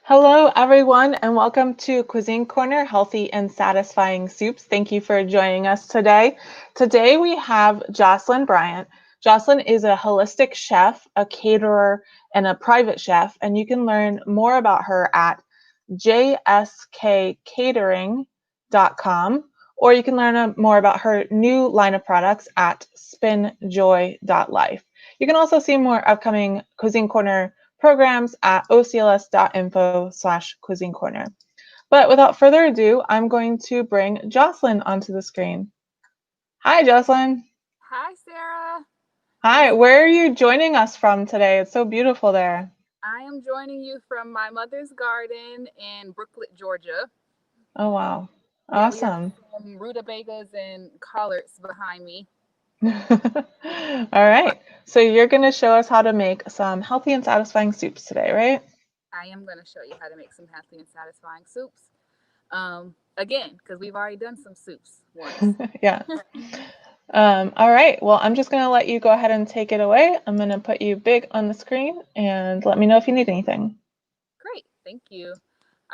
Hello, everyone, and welcome to Cuisine Corner, Healthy and Satisfying Soups. Thank you for joining us today. Today we have Joycelyn Bryant. Joycelyn is a holistic chef, a caterer, and a private chef, and you can learn more about her at jskcatering.com, or you can learn more about her new line of products at spinjoy.life. You can also see more upcoming Cuisine Corner programs at ocls.info/cuisine corner. But without further ado, I'm going to bring Joycelyn onto the screen. Hi, Joycelyn. Hi, Sarah. Hi, It's where are you joining us from today? It's so beautiful there. I am joining you from my mother's garden in Brooklet, Georgia. Oh, wow. Yeah, we have Awesome. some rutabagas and collards behind me. All right. So you're going to show us how to make some healthy and satisfying soups today, right? I am going to show you how to make some healthy and satisfying soups. Again, because we've already done some soups once. Yeah. All right. Well, I'm just going to let you go ahead and take it away. I'm going to put you big on the screen and let me know if you need anything. Great, thank you.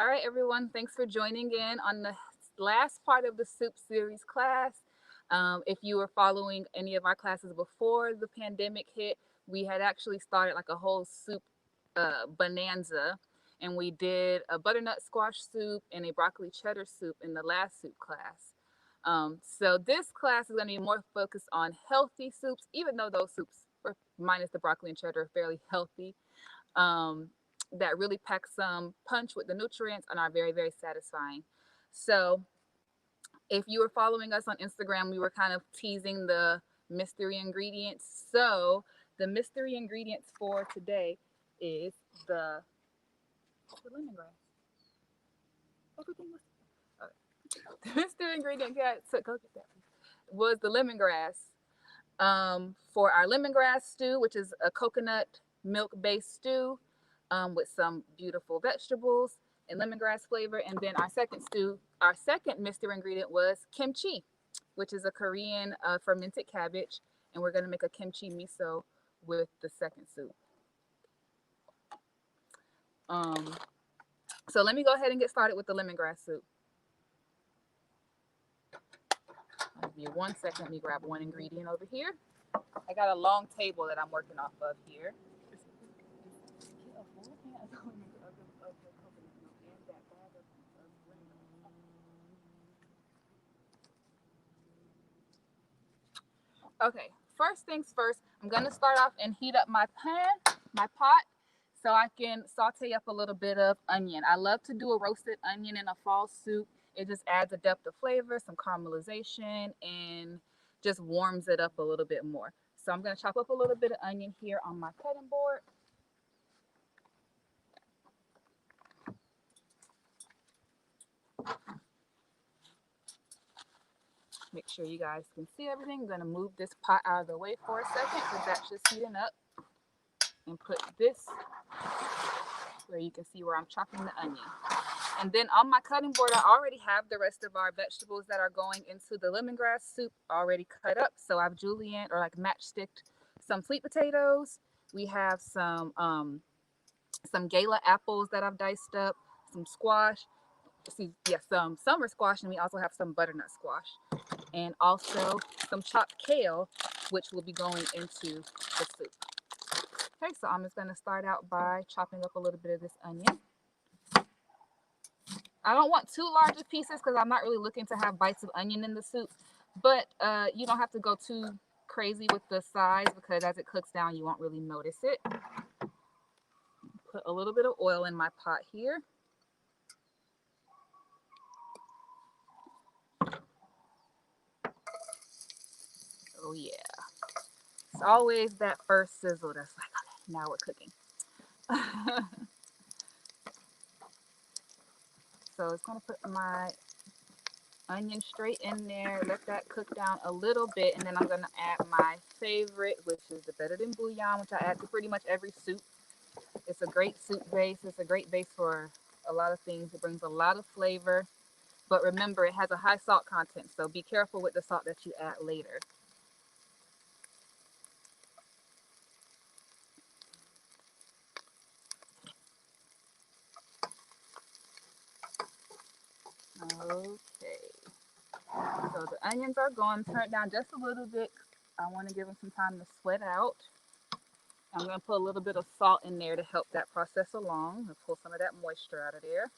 All right, everyone, thanks for joining in on the last part of the soup series class. If you were following any of our classes before the pandemic hit, we had actually started like a whole soup bonanza, and we did a butternut squash soup and a broccoli cheddar soup in the last soup class. So this class is going to be more focused on healthy soups, even though those soups, minus the broccoli and cheddar, are fairly healthy. Um, that really pack some punch with the nutrients and are very, very satisfying. So, if you were following us on Instagram, we were kind of teasing the mystery ingredients. So, the mystery ingredients for today is the lemongrass. Everything was the mystery ingredient. Go get that. Was the lemongrass. For our lemongrass stew, which is a coconut milk based stew with some beautiful vegetables and lemongrass flavor. And then our second mystery ingredient was kimchi, which is a Korean fermented cabbage. And we're going to make a kimchi miso with the second soup. Um, so let me go ahead and get started with the lemongrass soup. I'll give you 1 second. Let me grab one ingredient over here. I got a long table that I'm working off of here. Okay, first things first, I'm gonna start off and heat up my pot, so I can saute up a little bit of onion. I love to do a roasted onion in a fall soup. It just adds a depth of flavor, some caramelization, and just warms it up a little bit more. So I'm gonna chop up a little bit of onion here on my cutting board. Make sure you guys can see everything. I'm gonna move this pot out of the way for a second because that's just heating up, and put this where you can see where I'm chopping the onion. And then on my cutting board, I already have the rest of our vegetables that are going into the lemongrass soup already cut up. So I've julienne or like matchsticked some sweet potatoes. We have some gala apples that I've diced up, some squash. See, yes, some summer squash, and we also have some butternut squash, and also some chopped kale, which will be going into the soup. Okay, so I'm just going to start out by chopping up a little bit of this onion. I don't want too large of pieces because I'm not really looking to have bites of onion in the soup. But you don't have to go too crazy with the size because as it cooks down, you won't really notice it. Put a little bit of oil in my pot here. Oh yeah. It's always that first sizzle that's like, okay, now we're cooking. So it's gonna put my onion straight in there, let that cook down a little bit, and then I'm gonna add my favorite, which is the better than bouillon, which I add to pretty much every soup. It's a great soup base. It's a great base for a lot of things. It brings a lot of flavor, but remember it has a high salt content, so be careful with the salt that you add later. Okay. So the onions are gone. Turn it down just a little bit. I want to give them some time to sweat out. I'm going to put a little bit of salt in there to help that process along and pull some of that moisture out of there.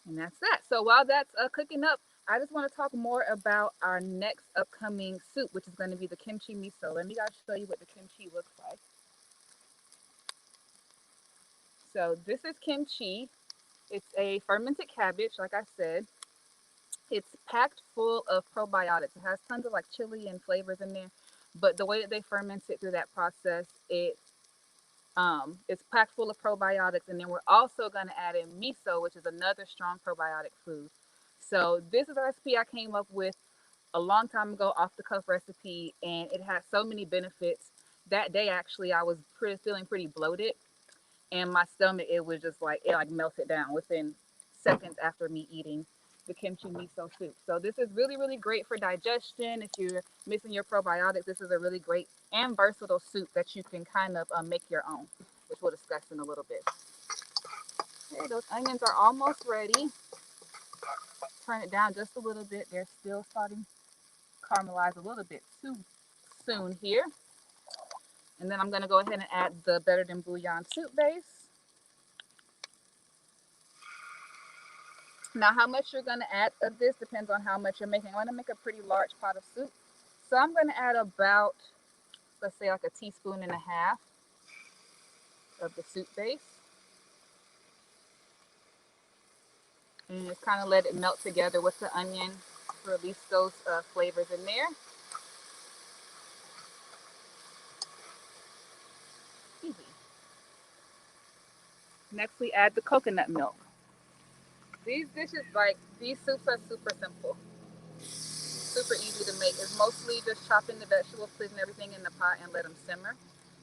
And that's that. So while that's cooking up, I just want to talk more about our next upcoming soup, which is going to be the kimchi miso. Let me guys show you what the kimchi looks like. So this is kimchi. It's a fermented cabbage, like I said. It's packed full of probiotics. It has tons of like chili and flavors in there. But the way that they ferment it through that process, it's packed full of probiotics. And then we're also going to add in miso, which is another strong probiotic food. So this is a recipe I came up with a long time ago, off the cuff recipe, and it has so many benefits. That day, actually, I was feeling pretty bloated, and my stomach, it like melted down within seconds after me eating the kimchi miso soup. So this is really, really great for digestion. If you're missing your probiotics, this is a really great and versatile soup that you can kind of make your own, which we'll discuss in a little bit. Okay, those onions are almost ready. Turn it down just a little bit. They're still starting to caramelize a little bit too soon here. And then I'm going to go ahead and add the Better Than Bouillon soup base. Now, how much you're going to add of this depends on how much you're making. I'm going to make a pretty large pot of soup. So I'm going to add about, let's say like a teaspoon and a half of the soup base. And just kind of let it melt together with the onion to release those flavors in there. Easy. Next, we add the coconut milk. These soups are super simple. Super easy to make. It's mostly just chopping the vegetables, putting everything in the pot, and let them simmer.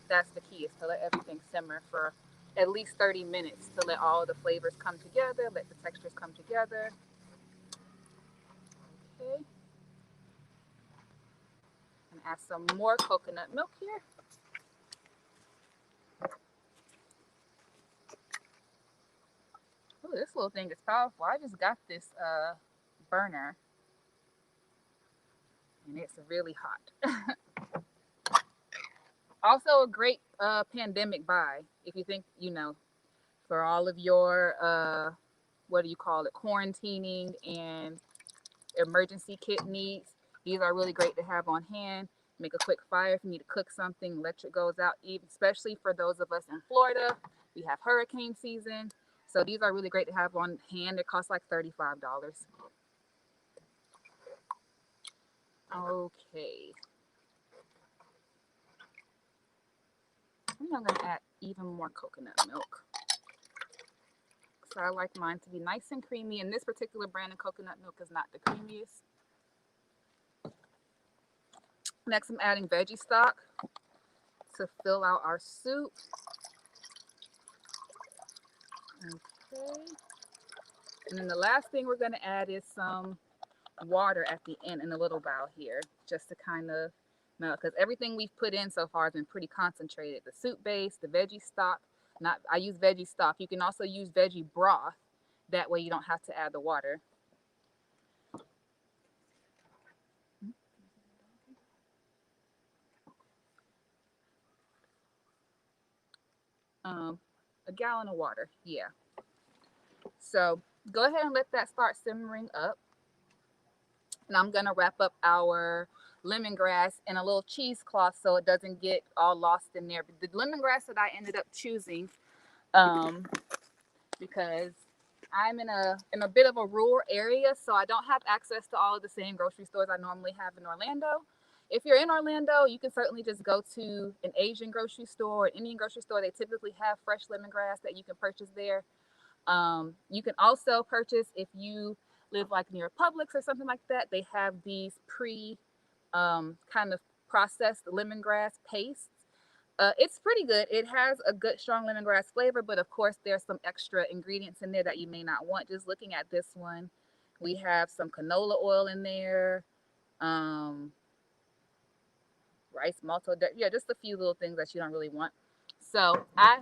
That's the key, is to let everything simmer for at least 30 minutes to let all the flavors come together, let the textures come together. Okay. And add some more coconut milk here. Ooh, this little thing is powerful. I just got this burner, and it's really hot. Also a great pandemic buy, if you think, for all of your, what do you call it, quarantining and emergency kit needs. These are really great to have on hand. Make a quick fire if you need to cook something. Electric goes out, especially for those of us in Florida. We have hurricane season. So these are really great to have on hand. They cost like $35. Okay. I'm going to add even more coconut milk. So I like mine to be nice and creamy. And this particular brand of coconut milk is not the creamiest. Next, I'm adding veggie stock to fill out our soup. Okay. And then the last thing we're going to add is some water at the end in a little bowl here, just to kind of melt, because everything we've put in so far has been pretty concentrated. The soup base, the veggie stock. I use veggie stock. You can also use veggie broth. That way you don't have to add the water. A gallon of water, yeah. So go ahead and let that start simmering up. And I'm gonna wrap up our lemongrass in a little cheesecloth so it doesn't get all lost in there. But the lemongrass that I ended up choosing, because I'm in a bit of a rural area, so I don't have access to all of the same grocery stores I normally have in Orlando. If you're in Orlando, you can certainly just go to an Asian grocery store or Indian grocery store. They typically have fresh lemongrass that you can purchase there. You can also purchase, if you live like near Publix or something like that, they have these kind of processed lemongrass pastes. It's pretty good. It has a good strong lemongrass flavor, but of course there's some extra ingredients in there that you may not want. Just looking at this one, we have some canola oil in there, rice malto, yeah, just a few little things that you don't really want. So I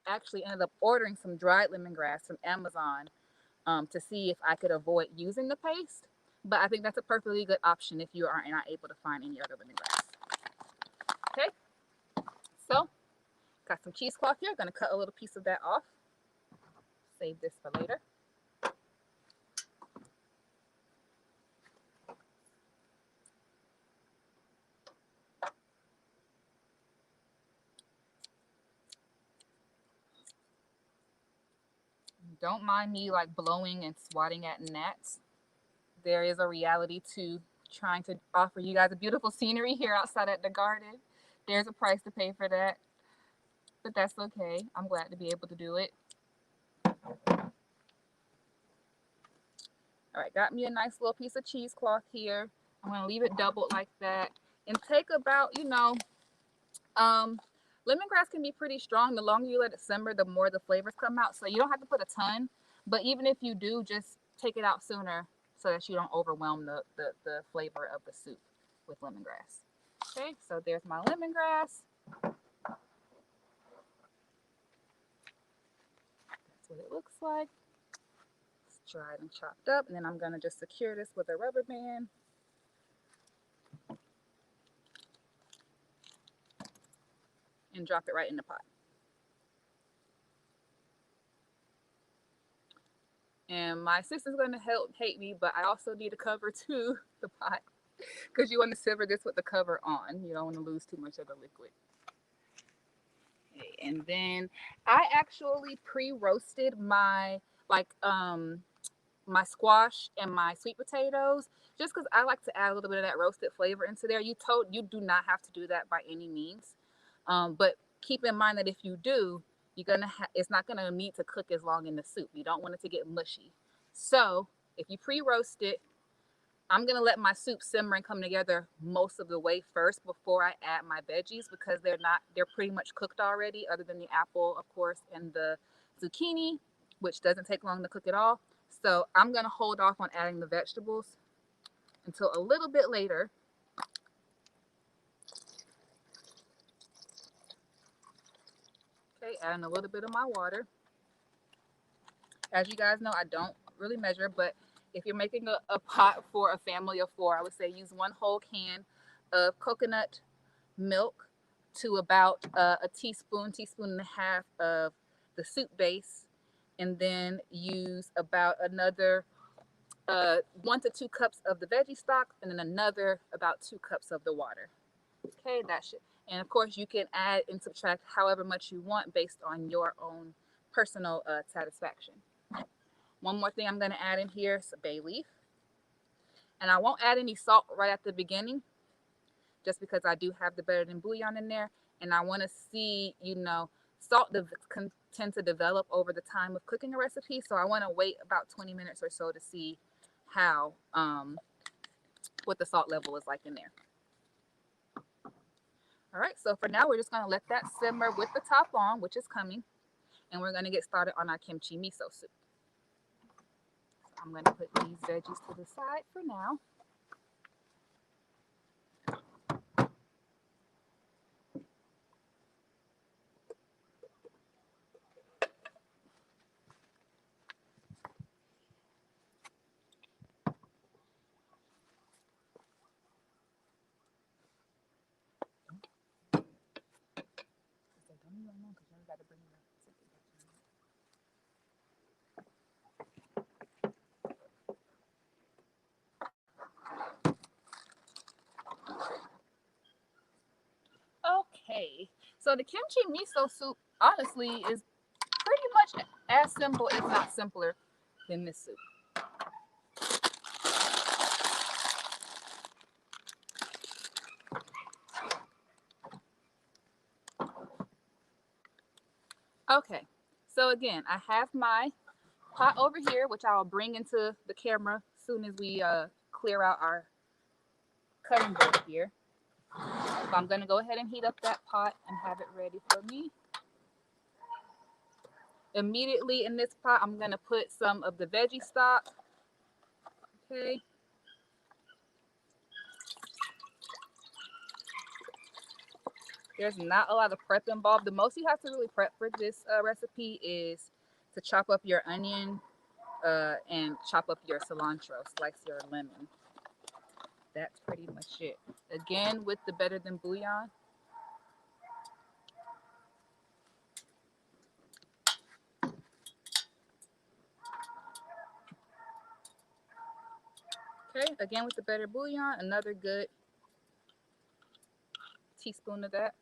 actually ended up ordering some dried lemongrass from Amazon to see if I could avoid using the paste. But I think that's a perfectly good option if you are not able to find any other lemongrass. Okay, so got some cheesecloth here. I'm going to cut a little piece of that off. Save this for later. Don't mind me like blowing and swatting at gnats. There is a reality to trying to offer you guys a beautiful scenery here outside at the garden. There's a price to pay for that, but that's okay. I'm glad to be able to do it. All right, got me a nice little piece of cheesecloth here. I'm gonna leave it doubled like that and take about, lemongrass can be pretty strong. The longer you let it simmer, the more the flavors come out. So you don't have to put a ton, but even if you do, just take it out sooner so that you don't overwhelm the flavor of the soup with lemongrass. Okay, so there's my lemongrass. That's what it looks like. It's dried and chopped up, and then I'm gonna just secure this with a rubber band. And drop it right in the pot. And my sister's going to hate me, but I also need a cover to the pot because you want to simmer this with the cover on. You don't want to lose too much of the liquid. Okay, and then I actually pre-roasted my my squash and my sweet potatoes just because I like to add a little bit of that roasted flavor into there. You do not have to do that by any means, but keep in mind that if you do, it's not gonna need to cook as long in the soup. You don't want it to get mushy. So if you pre-roast it, I'm gonna let my soup simmer and come together most of the way first before I add my veggies because they're pretty much cooked already, other than the apple, of course, and the zucchini, which doesn't take long to cook at all. So I'm gonna hold off on adding the vegetables until a little bit later. Okay, adding a little bit of my water. As you guys know, I don't really measure, but if you're making a pot for a family of 4, I would say use 1 whole can of coconut milk to about a teaspoon and a half of the soup base, and then use about another 1 to 2 cups of the veggie stock, and then another about 2 cups of the water. Okay, that should. And of course, you can add and subtract however much you want based on your own personal satisfaction. One more thing I'm going to add in here is a bay leaf. And I won't add any salt right at the beginning, just because I do have the better than bouillon in there. And I want to see, salt tend to develop over the time of cooking a recipe. So I want to wait about 20 minutes or so to see how, what the salt level is like in there. All right, so for now, we're just going to let that simmer with the top on, which is coming. And we're going to get started on our kimchi miso soup. I'm going to put these veggies to the side for now. Okay, so the kimchi miso soup honestly is pretty much as simple, if not simpler, than this soup. Okay, so again, I have my pot over here, which I'll bring into the camera as soon as we clear out our cutting board here. So I'm going to go ahead and heat up that pot and have it ready for me. Immediately in this pot, I'm going to put some of the veggie stock. Okay. There's not a lot of prep involved. The most you have to really prep for this recipe is to chop up your onion and chop up your cilantro, slice your lemon. That's pretty much it. Again, with the better than bouillon. Okay, again with the better bouillon, another good teaspoon of that.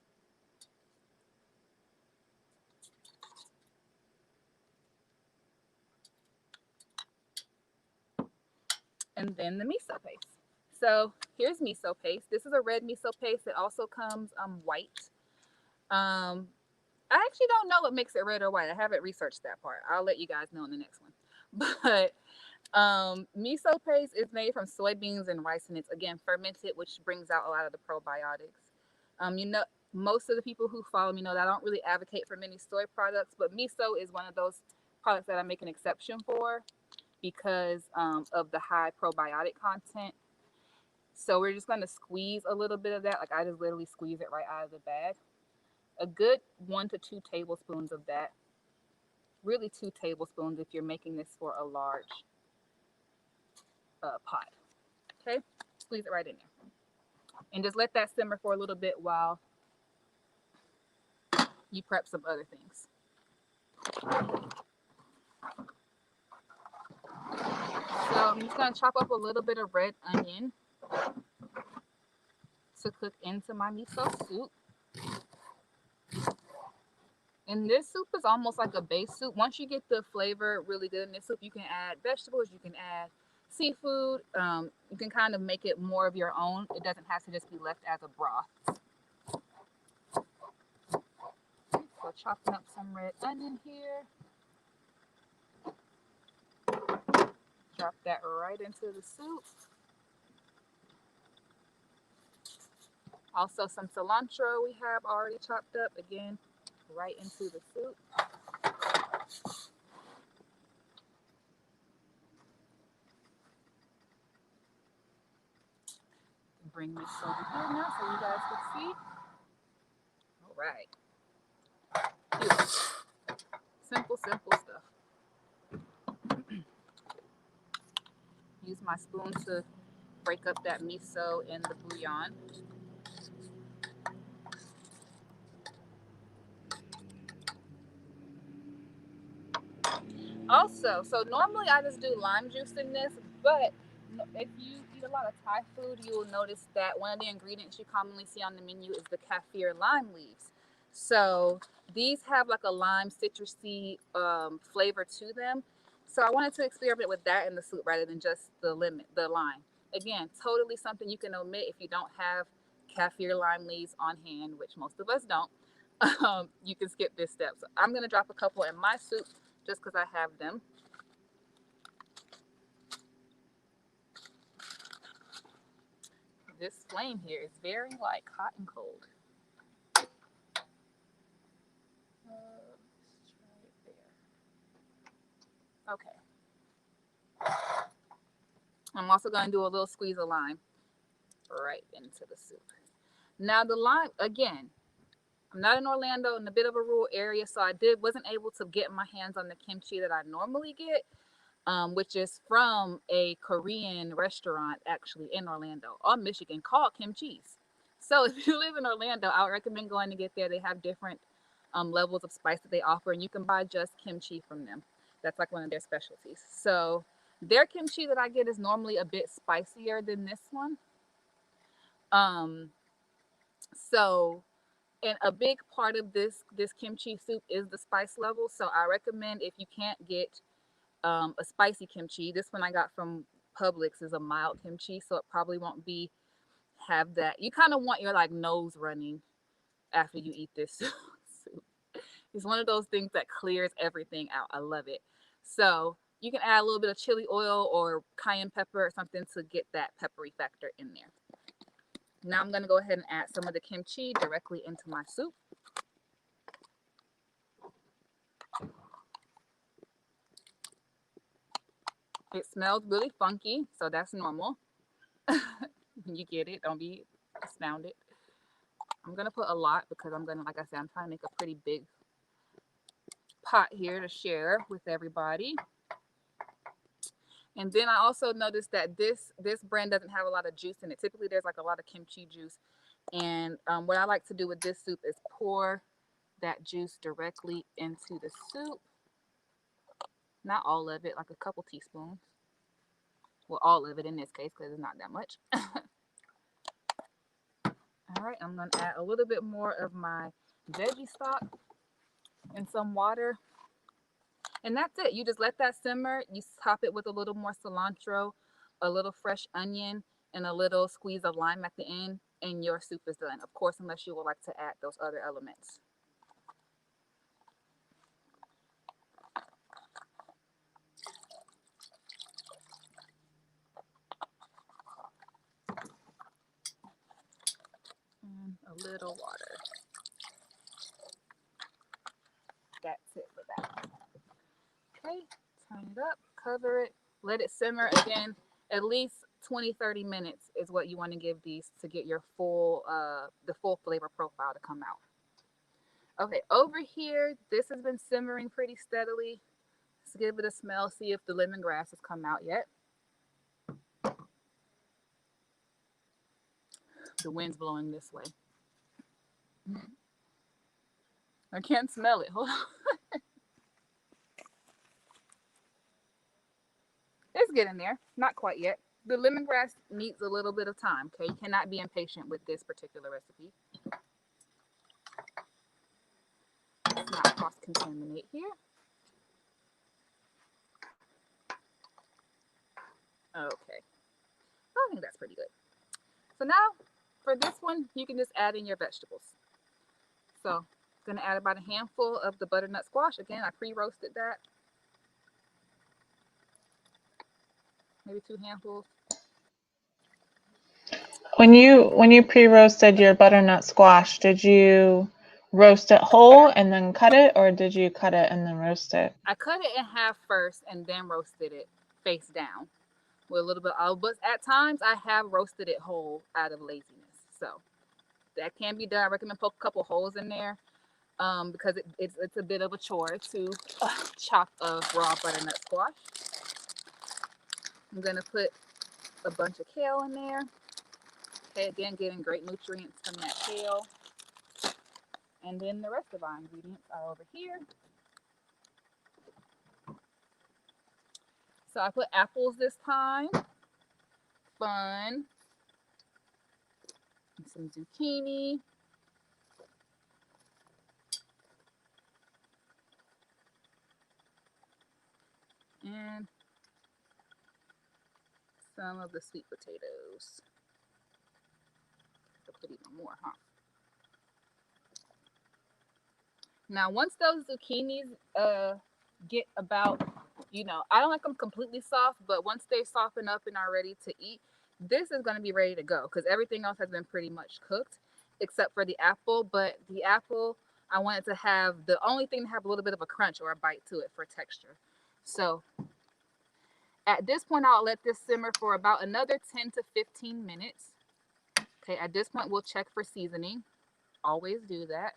And then the miso paste. So here's miso paste. This is a red miso paste. It also comes white. I actually don't know what makes it red or white. I haven't researched that part. I'll let you guys know in the next one. But miso paste is made from soybeans and rice, and it's again fermented, which brings out a lot of the probiotics. You know, most of the people who follow me know that I don't really advocate for many soy products, but miso is one of those products that I make an exception for because of the high probiotic content. So we're just going to squeeze a little bit of that. Like I just literally squeeze it right out of the bag. A good 1 to 2 tablespoons of that. Really 2 tablespoons if you're making this for a large pot. Okay, squeeze it right in there. And just let that simmer for a little bit while you prep some other things. So I'm just going to chop up a little bit of red onion to cook into my miso soup. And this soup is almost like a base soup. Once you get the flavor really good in this soup, you can add vegetables, you can add seafood. You can kind of make it more of your own. It doesn't have to just be left as a broth. So chopping up some red onion here. Drop that right into the soup. Also some cilantro we have already chopped up. Again, right into the soup. Bring this over here now so you guys can see. All right. Beautiful. Simple, simple stuff. Use my spoon to break up that miso in the bouillon. Also, so normally I just do lime juice in this, but if you eat a lot of Thai food, you will notice that one of the ingredients you commonly see on the menu is the kaffir lime leaves. So these have like a lime citrusy flavor to them. So I wanted to experiment with that in the soup rather than just the lime. Again, totally something you can omit if you don't have kaffir lime leaves on hand, which most of us don't. You can skip this step. So I'm gonna drop a couple in my soup just because I have them. This flame here is very like hot and cold. Let's try it there. Okay. I'm also going to do a little squeeze of lime right into the soup. Now the lime, again, I'm not in Orlando, in a bit of a rural area, so I wasn't able to get my hands on the kimchi that I normally get, which is from a Korean restaurant actually in Orlando, on Michigan, called Kimchi's. So if you live in Orlando, I would recommend going to get there. They have different levels of spice that they offer, and you can buy just kimchi from them. That's like one of their specialties. So their kimchi that I get is normally a bit spicier than this one. Um, so and a big part of this kimchi soup is the spice level. So I recommend if you can't get a spicy kimchi, this one I got from Publix is a mild kimchi, so it probably won't be have that. You kind of want your like nose running after you eat this soup. It's one of those things that clears everything out. I love it. So you can add a little bit of chili oil or cayenne pepper or something to get that peppery factor in there. Now I'm going to go ahead and add some of the kimchi directly into my soup. It smells really funky, so that's normal. You get it. Don't be astounded. I'm gonna put a lot because I'm gonna, like I said, I'm trying to make a pretty big pot here to share with everybody. And then I also noticed that this brand doesn't have a lot of juice in it. Typically, there's like a lot of kimchi juice. And what I like to do with this soup is pour that juice directly into the soup. Not all of it, like a couple teaspoons. Well, all of it in this case because it's not that much. All right, I'm going to add a little bit more of my veggie stock and some water. And that's it. You just let that simmer. You top it with a little more cilantro, a little fresh onion, and a little squeeze of lime at the end, and your soup is done. Of course, unless you would like to add those other elements. And a little water. That's it for that. Okay, turn it up, cover it, let it simmer again. At least 20-30 minutes is what you want to give these to get your full the full flavor profile to come out. Okay, over here, this has been simmering pretty steadily. Let's give it a smell, see if the lemongrass has come out yet. The wind's blowing this way. I can't smell it. Hold on. It's getting there. Not quite yet. The lemongrass needs a little bit of time, okay? You cannot be impatient with this particular recipe. Let's not cross-contaminate here. Okay. I think that's pretty good. So now, for this one, you can just add in your vegetables. So, I'm going to add about a handful of the butternut squash. Again, I pre-roasted that. Maybe 2 handfuls. When you pre-roasted your butternut squash, did you roast it whole and then cut it, or did you cut it and then roast it? I cut it in half first and then roasted it face down with a little bit of olive. But at times, I have roasted it whole out of laziness. So that can be done. I recommend poke a couple holes in there because it's a bit of a chore to chop a raw butternut squash. I'm going to put a bunch of kale in there. Okay, again, getting great nutrients from that kale. And then the rest of our ingredients are over here. So I put apples this time. Fun. And some zucchini. And some of the sweet potatoes. I'll put even more, huh? Now, once those zucchinis get about, I don't like them completely soft, but once they soften up and are ready to eat, this is going to be ready to go because everything else has been pretty much cooked except for the apple. But the apple, I want it to have the only thing to have a little bit of a crunch or a bite to it for texture. So at this point, I'll let this simmer for about another 10 to 15 minutes. Okay, at this point, we'll check for seasoning. Always do that.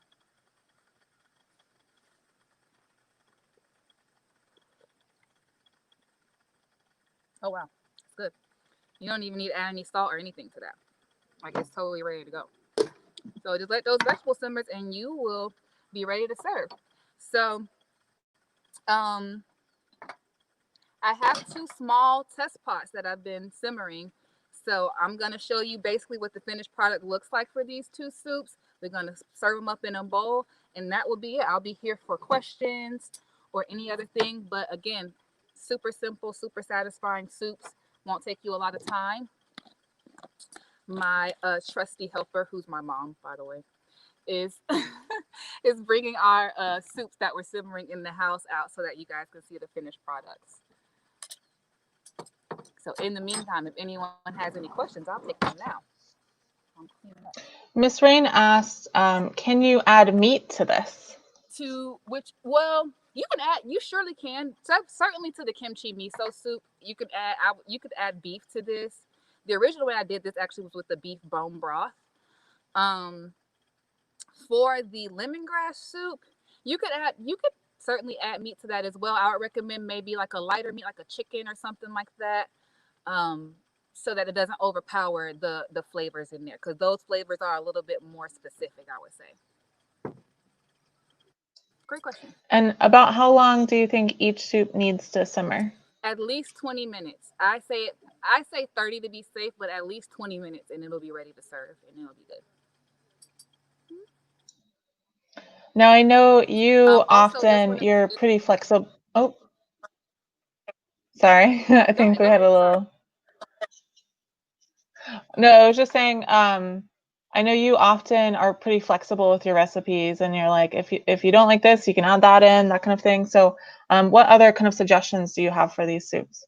Oh, wow. It's good. You don't even need to add any salt or anything to that. Like, it's totally ready to go. So just let those vegetables simmer and you will be ready to serve. So um, I have 2 small test pots that I've been simmering. So I'm going to show you basically what the finished product looks like for these 2 soups. We're going to serve them up in a bowl, and that will be it. I'll be here for questions or any other thing. But again, super simple, super satisfying soups. Won't take you a lot of time. My trusty helper, who's my mom, by the way, is is bringing our soups that we're simmering in the house out so that you guys can see the finished products. So in the meantime, if anyone has any questions, I'll take them now. Miss Rain asked, can you add meat to this? To which, well, you can add. You surely can. So certainly to the kimchi miso soup, you could add. You could add beef to this. The original way I did this actually was with the beef bone broth. For the lemongrass soup, you could certainly add meat to that as well. I would recommend maybe like a lighter meat, like a chicken or something like that, um, so that it doesn't overpower the flavors in there, because those flavors are a little bit more specific, I would say. Great question. And about how long do you think each soup needs to simmer? At least 20 minutes. I say 30 to be safe, but at least 20 minutes and it'll be ready to serve and it'll be good. Now I know you Also, this one is you're it, pretty flexible. Oh, sorry. I go ahead, think we go had ahead. a Sorry. little. No, I was just saying, I know you often are pretty flexible with your recipes and you're like, if you don't like this, you can add that in, that kind of thing. So, what other kind of suggestions do you have for these soups?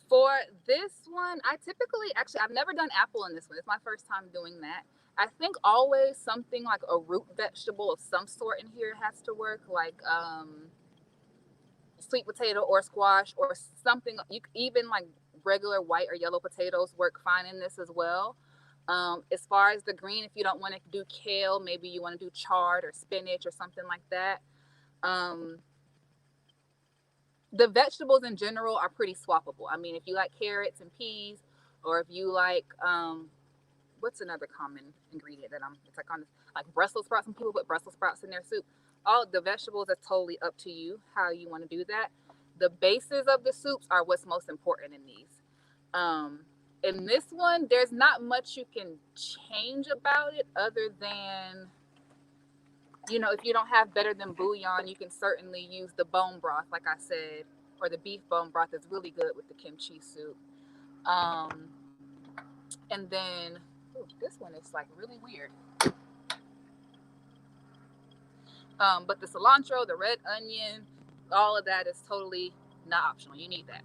For this one, I typically actually I've never done apple in this one. It's my first time doing that. I think always something like a root vegetable of some sort in here has to work, like sweet potato or squash or something. You even like regular white or yellow potatoes work fine in this as well. As far as the green, if you don't want to do kale, maybe you want to do chard or spinach or something like that. Um, the vegetables in general are pretty swappable. I mean, if you like carrots and peas, or if you like what's another common ingredient that it's like on like Brussels sprouts. Some people put Brussels sprouts in their soup. All the vegetables are totally up to you how you want to do that. The bases of the soups are what's most important in these. Um, in this one, there's not much you can change about it other than, if you don't have better than bouillon, you can certainly use the bone broth, like I said, or the beef bone broth is really good with the kimchi soup. Um, and then, this one is like really weird. But the cilantro, the red onion, all of that is totally not optional. You need that.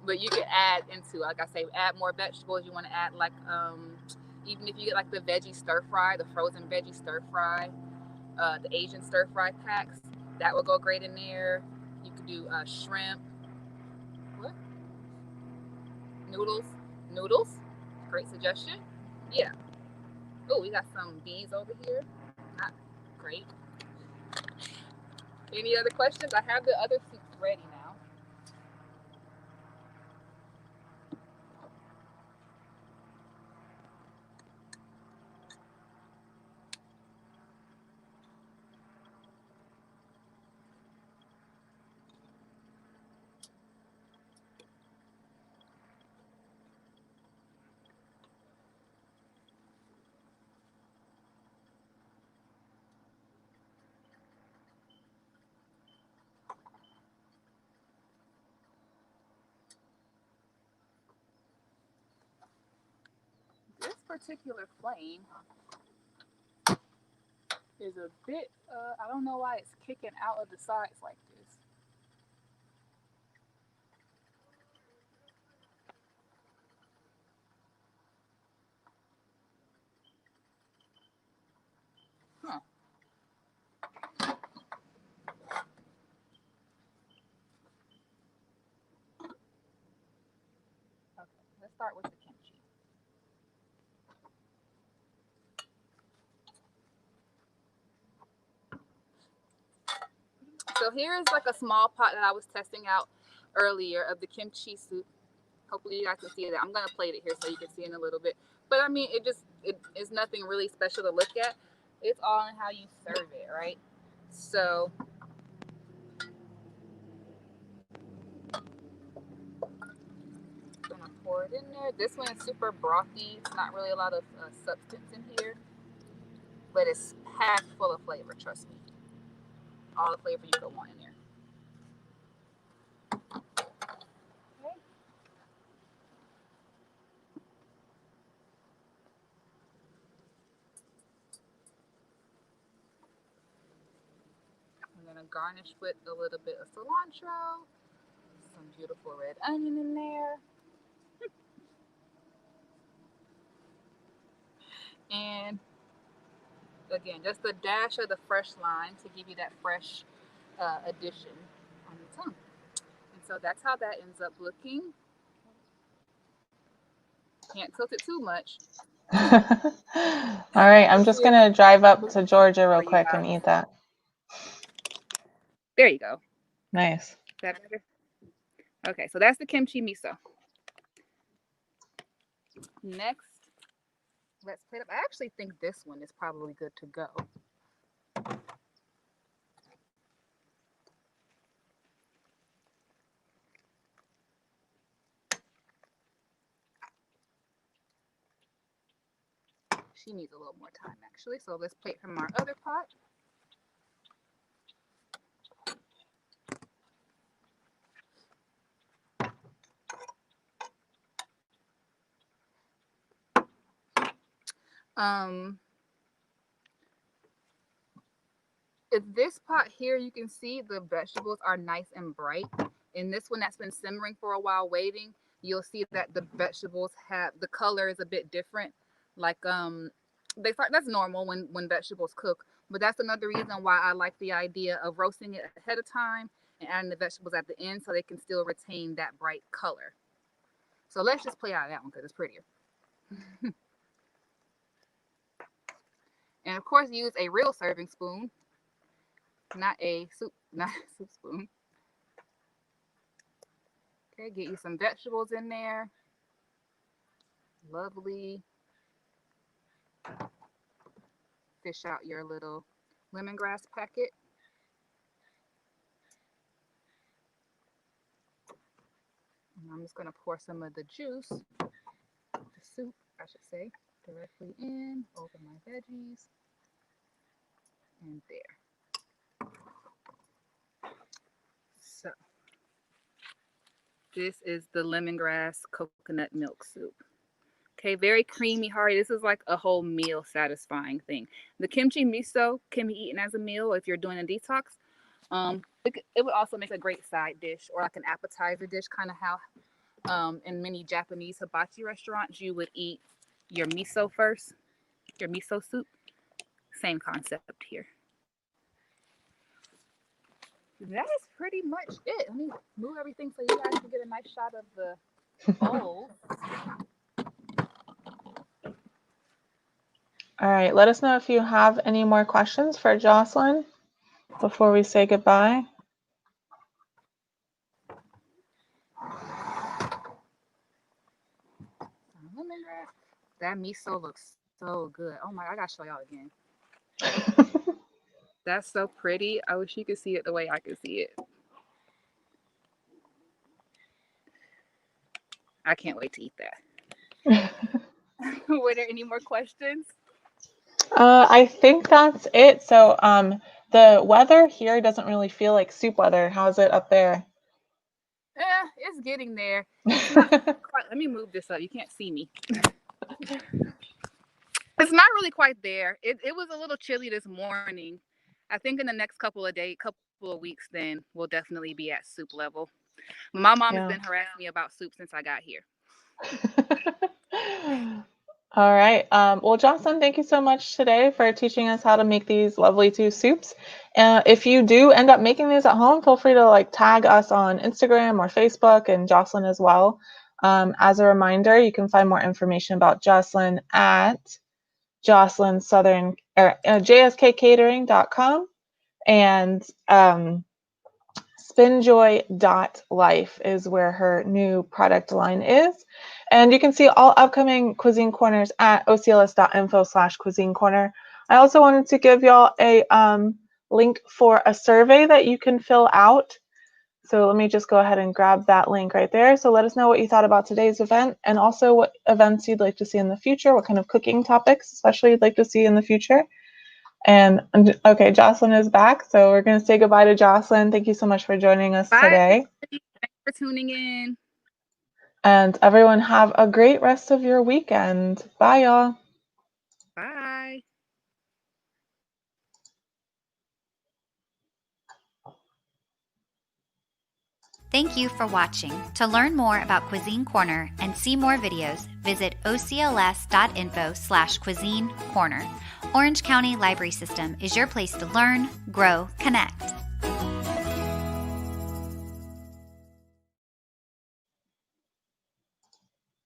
But you can add into, like I say, add more vegetables. You want to add like, even if you get like the veggie stir fry, the frozen veggie stir fry, the Asian stir fry packs, that will go great in there. You could do shrimp, what? Noodles, noodles. Great suggestion. Yeah. Oh, we got some bees over here. Not great. Any other questions? I have the other soups ready now. This particular flame is a bit, I don't know why it's kicking out of the sides like this. Huh. Okay, let's start with the kimchi. So here is like a small pot that I was testing out earlier of the kimchi soup. Hopefully you guys can see that. I'm gonna plate it here so you can see in a little bit. But I mean, it is nothing really special to look at. It's all in how you serve it, right? So I'm gonna pour it in there. This one is super brothy. It's not really a lot of substance in here, but it's packed full of flavor. Trust me, all the flavor you could want in there. Okay. I'm gonna garnish with a little bit of cilantro, some beautiful red onion in there, and again, just a dash of the fresh lime to give you that fresh addition on the tongue. And so that's how that ends up looking. Can't tilt it too much, All right, I'm Let's just see if gonna drive I up can to Georgia for real you quick and guys. eat that. There you go. Nice. Is that better? Okay, so that's the kimchi miso. Next, let's plate up. I actually think this one is probably good to go. She needs a little more time actually, so let's plate from our other pot. In this pot here, you can see the vegetables are nice and bright. In this one that's been simmering for a while waiting, you'll see that the vegetables have, the color is a bit different. Like that's normal when vegetables cook, but that's another reason why I like the idea of roasting it ahead of time and adding the vegetables at the end so they can still retain that bright color. So let's just play out of that one because it's prettier. And of course, use a real serving spoon, not a soup spoon. Okay, get you some vegetables in there. Lovely. Fish out your little lemongrass packet. And I'm just going to pour some of the juice, the soup, I should say, directly in over my veggies. And there. So, this is the lemongrass coconut milk soup. Okay, very creamy, hearty. This is like a whole meal satisfying thing. The kimchi miso can be eaten as a meal if you're doing a detox. It would also make a great side dish or like an appetizer dish, kind of how in many Japanese hibachi restaurants you would eat your miso first, your miso soup. Same concept here. That is pretty much it. Let me move everything so you guys can get a nice shot of the bowl. All right, let us know if you have any more questions for Joycelyn before we say goodbye. That miso looks so good. Oh my, I gotta show y'all again. That's so pretty. I wish you could see it the way I could see it. I can't wait to eat that. Were there any more questions? I think that's it. So the weather here doesn't really feel like soup weather. How's it up there? It's getting there. It's not quite, let me move this up. You can't see me. It's not really quite there. It was a little chilly this morning. I think in the next couple of weeks, then we'll definitely be at soup level. My mom has been harassing me about soup since I got here. All right. Well, Joycelyn, thank you so much today for teaching us how to make these lovely two soups. If you do end up making these at home, feel free to tag us on Instagram or Facebook and Joycelyn as well. As a reminder, you can find more information about Joycelyn at jskcatering.com and spinjoy.life is where her new product line is. And you can see all upcoming Cuisine Corners at ocls.info/Cuisine Corner. I also wanted to give y'all a link for a survey that you can fill out. So let me just go ahead and grab that link right there. So let us know what you thought about today's event and also what events you'd like to see in the future, what kind of cooking topics especially you'd like to see in the future. And okay, Joycelyn is back, so we're going to say goodbye to Joycelyn. Thank you so much for joining us today. Thanks for tuning in. And everyone have a great rest of your weekend. Bye, y'all. Bye. Thank you for watching. To learn more about Cuisine Corner and see more videos, visit ocls.info/Cuisine Corner. Orange County Library System is your place to learn, grow, connect.